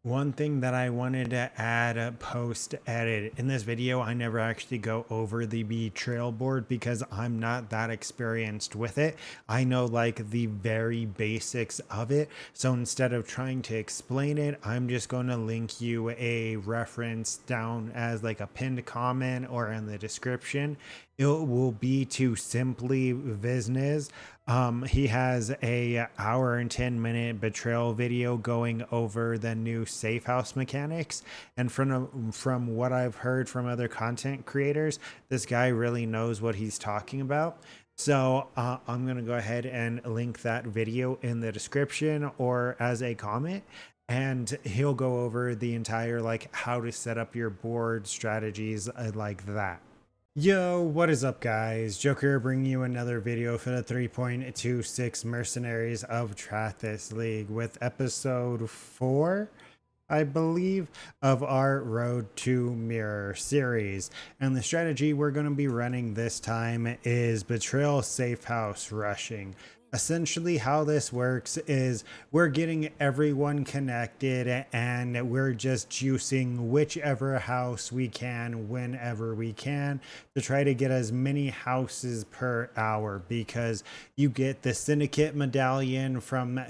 One thing that I wanted to add post edit in this video, I never actually go over the Betrayal board because I'm not that experienced with it. I know like the very basics of it. So instead of trying to explain it, I'm just going to link you a reference down as like a pinned comment or in the description. It will be to Simply Business. He has a hour and 10-minute Betrayal video going over the new Safehouse mechanics. And from what I've heard from other content creators, this guy really knows what he's talking about. So I'm going to go ahead and link that video in the description or as a comment. And he'll go over the entire like how to set up your board strategies like that. Yo, what is up, guys? Joker bringing you another video for the 3.26 Mercenaries of Trathis League with episode 4, I believe, of our Road to Mirror series. And the strategy we're going to be running this time is Betrayal Safehouse Rushing. Essentially, how this works is we're getting everyone connected and we're just juicing whichever house we can whenever we can to try to get as many houses per hour, because you get the syndicate medallion from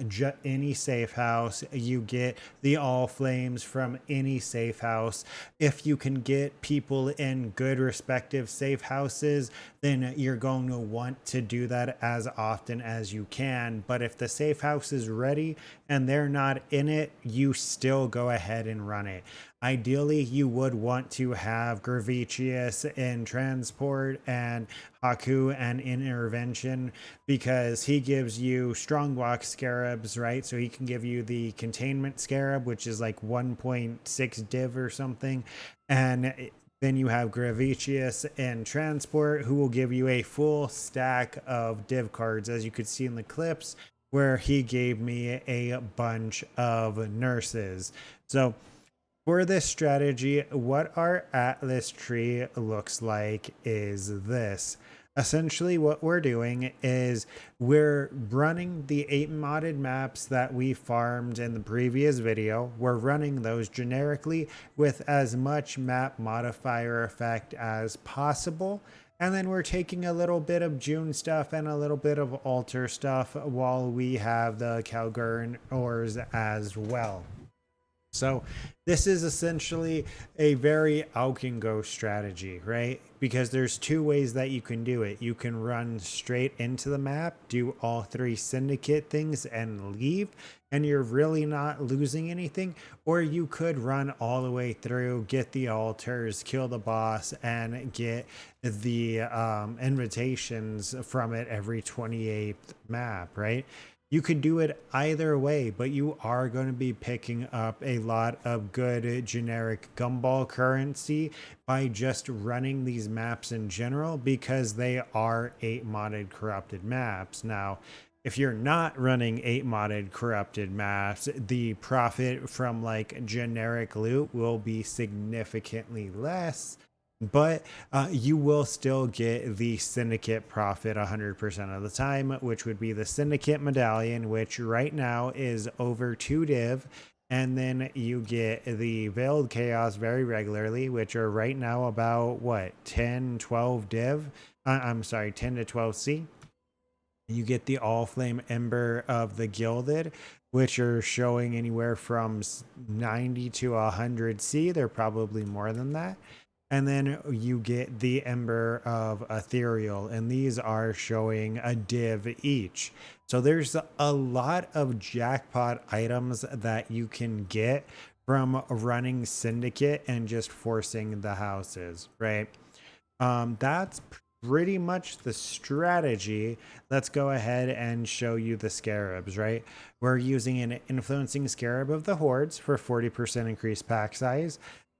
any safe house, you get the all flames from any safe house. If you can get people in good respective safe houses, then you're going to want to do that as often as you can. But if the safe house is ready and they're not in it, you still go ahead and run it. Ideally, you would want to have Gravicius in transport and Haku and intervention, because he gives you strong walk scarabs, right? So he can give you the containment scarab, which is like 1.6 div or something. And then you have Gravicius in transport, who will give you a full stack of div cards, as you could see in the clips where he gave me a bunch of nurses. So for this strategy, what our Atlas tree looks like is this. Essentially, what we're doing is we're running the 8 modded maps that we farmed in the previous video. We're running those generically with as much map modifier effect as possible. And then we're taking a little bit of June stuff and a little bit of altar stuff while we have the Calgurn ores as well. So this is essentially a very out and go strategy, right? Because there's two ways that you can do it. You can run straight into the map, do all 3 syndicate things and leave, and you're really not losing anything. Or you could run all the way through, get the altars, kill the boss, and get the invitations from it every 28th map, right? You could do it either way, but you are going to be picking up a lot of good generic gumball currency by just running these maps in general, because they are 8 modded corrupted maps. Now, if you're not running 8 modded corrupted maps, the profit from like generic loot will be significantly less, but you will still get the syndicate profit 100% of the time, which would be the syndicate medallion, which right now is over 2 div. And then you get the veiled chaos very regularly, which are right now about what, 10 12 div. I'm sorry, 10 to 12 c. You get the all flame ember of the gilded, which are showing anywhere from 90 to 100 c. They're probably more than that. And then you get the Ember of Ethereal, and these are showing a div each. So there's a lot of jackpot items that you can get from running Syndicate and just forcing the houses, right? That's pretty much the strategy. Let's go ahead and show you the scarabs, right? We're using an influencing scarab of the hordes for 40% increased pack size.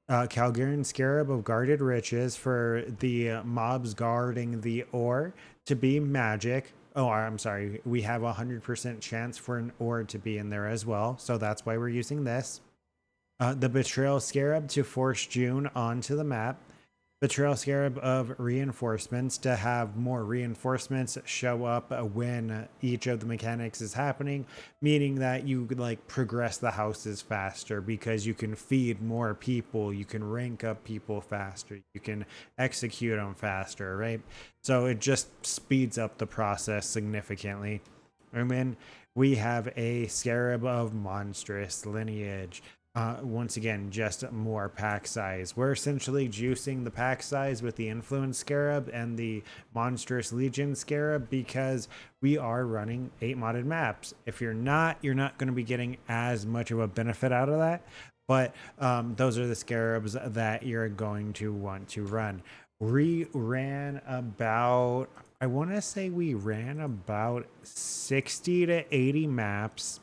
Calgarian Scarab of Guarded Riches for the mobs guarding the ore to be magic. Oh, I'm sorry. We have a 100% chance for an ore to be in there as well. So that's why we're using this. The Betrayal Scarab to force June onto the map. Betrayal Scarab of reinforcements to have more reinforcements show up when each of the mechanics is happening, meaning that you could like progress the houses faster because you can feed more people, you can rank up people faster, you can execute them faster, right? So it just speeds up the process significantly. And then we have a Scarab of monstrous lineage. Once again, just more pack size. We're essentially juicing the pack size with the Influence Scarab and the Monstrous Legion Scarab because we are running 8 modded maps. If you're not going to be getting as much of a benefit out of that. But those are the Scarabs that you're going to want to run. We ran about, I want to say we ran about 60 to 80 maps,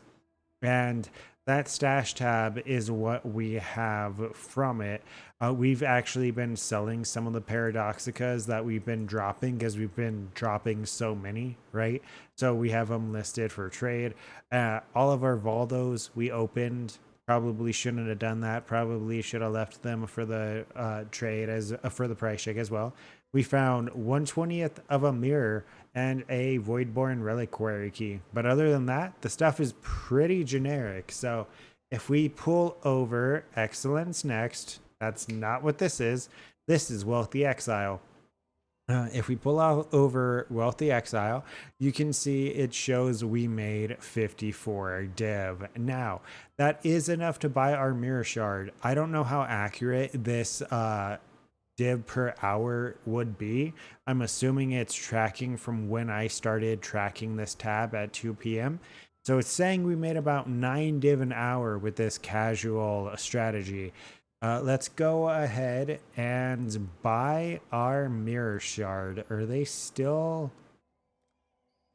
and that stash tab is what we have from it. We've actually been selling some of the paradoxicas that we've been dropping because we've been dropping so many, right? So we have them listed for trade. All of our Valdos we opened. Probably shouldn't have done that. Probably should have left them for the trade as for the price check as well. We found 1/20th of a mirror and a Voidborn Reliquary key. But other than that, the stuff is pretty generic. So if we pull over Excellence next, that's not what this is. This is Wealthy Exile. If we pull out over Wealthy Exile, you can see it shows we made 54 div. Now, that is enough to buy our mirror shard. I don't know how accurate this div per hour would be. I'm assuming it's tracking from when I started tracking this tab at 2 p.m. So it's saying we made about 9 div an hour with this casual strategy. Let's go ahead and buy our mirror shard. Are they still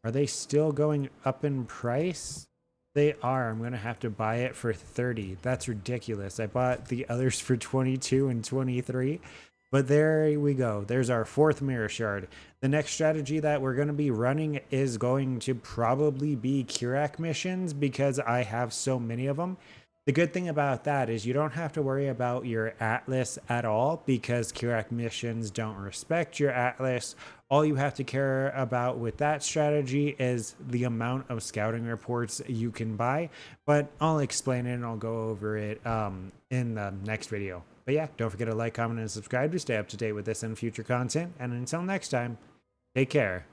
going up in price? They are. I'm going to have to buy it for 30. That's ridiculous. I bought the others for 22 and 23. But there we go. There's our 4th mirror shard. The next strategy that we're going to be running is going to probably be Kirak missions because I have so many of them. The good thing about that is you don't have to worry about your Atlas at all because Kirak missions don't respect your Atlas. All you have to care about with that strategy is the amount of scouting reports you can buy. But I'll explain it and I'll go over it in the next video. But yeah, don't forget to like, comment, and subscribe to stay up to date with this and future content. And until next time, take care.